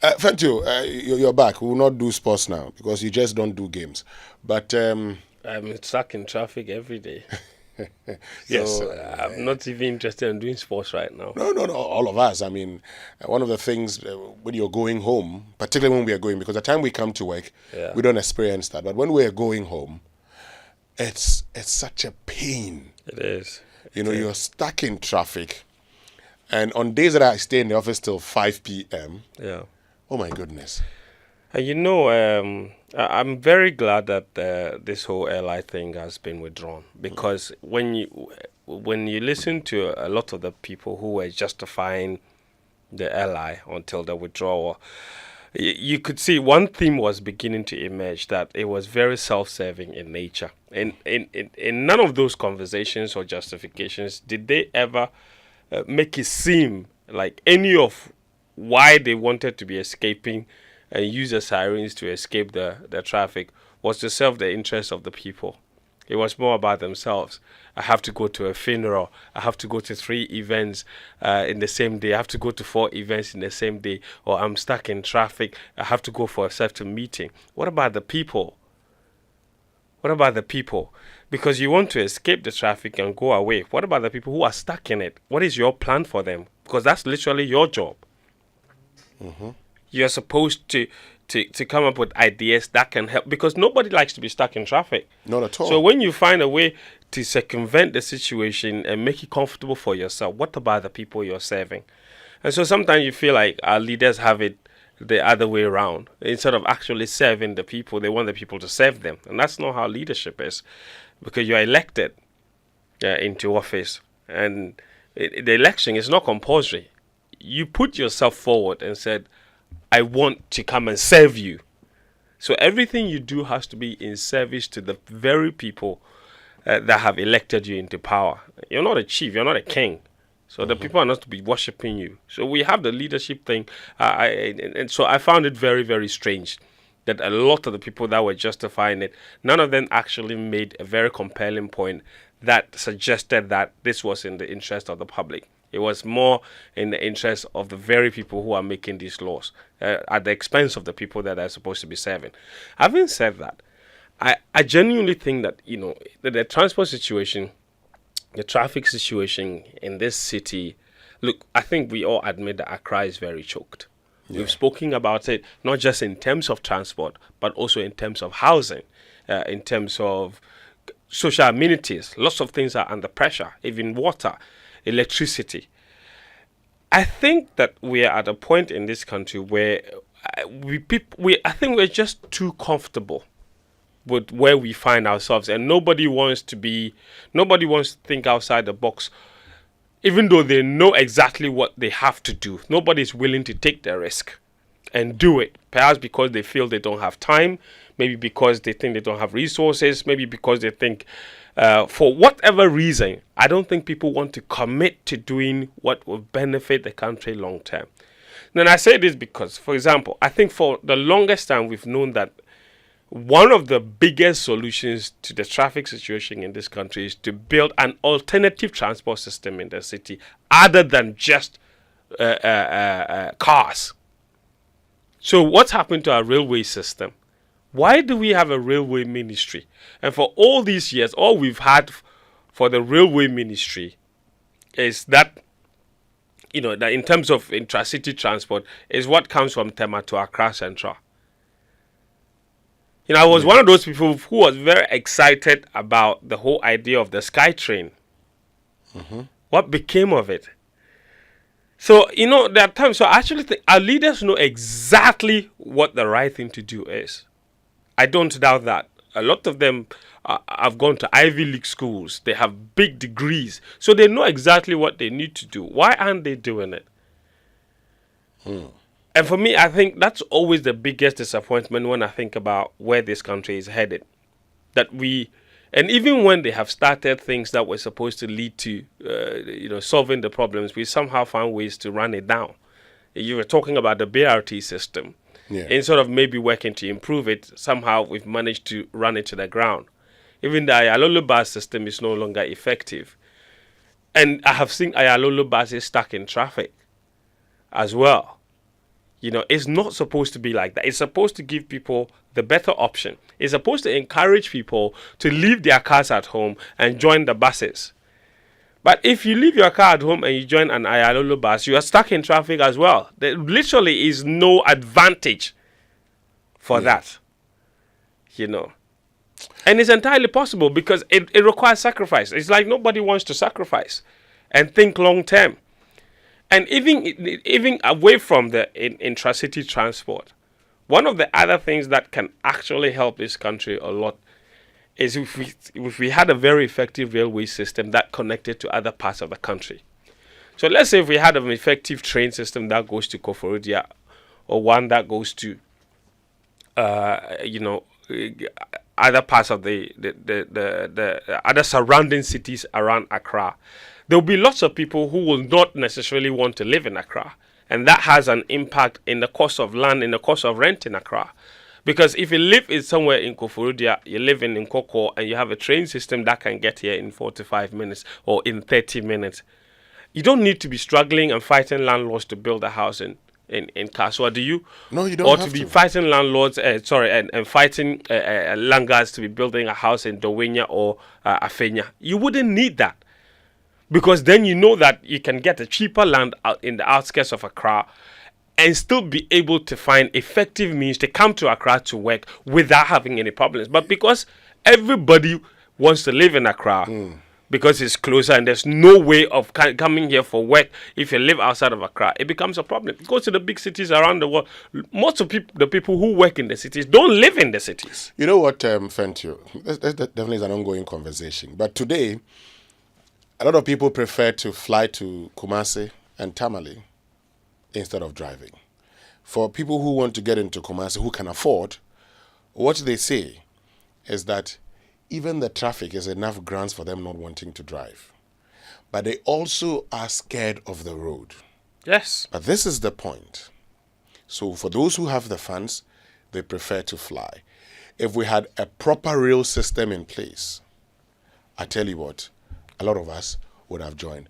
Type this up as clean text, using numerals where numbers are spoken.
Fentuo, you're back. We will not do sports now because you just don't do games. But I'm stuck in traffic every day. yes, So I'm not even interested in doing sports right now. no, no, no. All of us. I mean, one of the things when you're going home, particularly when we are going, because the time we come to work, Yeah, we don't experience that. But when we are going home, it's such a pain. it is. You It know, is. you're stuck in traffic, and on days that I stay in the office till 5 p.m. Yeah. Oh my goodness. I'm very glad that this whole airline thing has been withdrawn because when you listen to a lot of the people who were justifying the airline until the withdrawal, you could see one theme was beginning to emerge that it was very self-serving in nature. In none of those conversations or justifications did they ever make it seem like any of why they wanted to be escaping and use the sirens to escape the traffic was to serve the interests of the people. It was more about themselves. I have to go to a funeral. I have to go to 3 events in the same day. I have to go to 4 events in the same day. Or I'm stuck in traffic. I have to go for a certain meeting. What about the people? What about the people? Because you want to escape the traffic and go away. What about the people who are stuck in it? What is your plan for them? Because that's literally your job. You're supposed to come up with ideas that can help because nobody likes to be stuck in traffic. Not at So all. when you find a way to circumvent the situation and make it comfortable for yourself, what about the people you're serving? And so sometimes you feel like our leaders have it the other way around. Instead of actually serving the people, they want the people to serve them. And that's not how leadership is because you're elected into office and the election is not compulsory. You put yourself forward and said, I want to come and serve you. So everything you do has to be in service to the very people that have elected you into power. You're not a chief, you're not a king. So the people are not to be worshiping you. So we have the leadership thing. And so I found it very, very strange that a lot of the people that were justifying it, none of them actually made a very compelling point that suggested that this was in the interest of the public. It was more in the interest of the very people who are making these laws at the expense of the people that are supposed to be serving. Having said that, I genuinely think that, the transport situation, the traffic situation in this city, look, I think we all admit that Accra is very choked. We've spoken about it, not just in terms of transport, but also in terms of housing, in terms of social amenities. Lots of things are under pressure, even water, electricity. I think that we are at a point in this country where I think we're just too comfortable with where we find ourselves, and nobody wants to think outside the box, even though they know exactly what they have to do. Nobody's willing to take the risk and do it, perhaps because they feel they don't have time, maybe because they think they don't have resources, maybe because they think for whatever reason, I don't think people want to commit to doing what will benefit the country long term. Then I say this because, for example, I think for the longest time we've known that one of the biggest solutions to the traffic situation in this country is to build an alternative transport system in the city other than just cars. So what's happened to our railway system? Why do we have a railway ministry? And for all these years, all we've had for the railway ministry is that, that in terms of intracity transport, is what comes from Tema to Accra Central. I was one of those people who was very excited about the whole idea of the SkyTrain. What became of it? So, there are times, so I actually think our leaders know exactly what the right thing to do is. I don't doubt that. A lot of them have gone to Ivy League schools. They have big degrees. So they know exactly what they need to do. Why aren't they doing it? And for me, I think that's always the biggest disappointment when I think about where this country is headed. And even when they have started things that were supposed to lead to, solving the problems, we somehow found ways to run it down. You were talking about the BRT system. Yeah. Instead of maybe working to improve it, somehow we've managed to run it to the ground. Even the Ayalolo bus system is no longer effective. And I have seen Ayalolo buses stuck in traffic as well. It's not supposed to be like that. It's supposed to give people the better option. It's supposed to encourage people to leave their cars at home and join the buses. But if you leave your car at home and you join an Ayalolo bus, you are stuck in traffic as well. There literally is no advantage for that, And it's entirely possible because it requires sacrifice. It's like nobody wants to sacrifice and think long term. And even away from the intracity transport, one of the other things that can actually help this country a lot is if we had a very effective railway system that connected to other parts of the country. So let's say if we had an effective train system that goes to Koforidua, or one that goes to, other parts of the other surrounding cities around Accra, there will be lots of people who will not necessarily want to live in Accra. And that has an impact in the cost of land, in the cost of rent in Accra. Because if you live somewhere in Koforidua, you live in Nkoko, and you have a train system that can get here in 45 minutes or in 30 minutes, you don't need to be struggling and fighting landlords to build a house in Kaswa, do you? No, you don't or have to be fighting landlords, and fighting langas to be building a house in Dowinya or Afenya. You wouldn't need that. Because then you know that you can get a cheaper land out in the outskirts of Accra and still be able to find effective means to come to Accra to work without having any problems. But because everybody wants to live in Accra, because it's closer and there's no way of coming here for work if you live outside of Accra, it becomes a problem. Go to the big cities around the world. Most of the people who work in the cities don't live in the cities. You know what, Fentuo? That definitely is an ongoing conversation. But today, a lot of people prefer to fly to Kumasi and Tamale instead of driving. For people who want to get into Kumasi, who can afford, what they say is that even the traffic is enough grounds for them not wanting to drive. But they also are scared of the road. Yes. But this is the point. So for those who have the funds, they prefer to fly. If we had a proper rail system in place, I tell you what, a lot of us would have joined.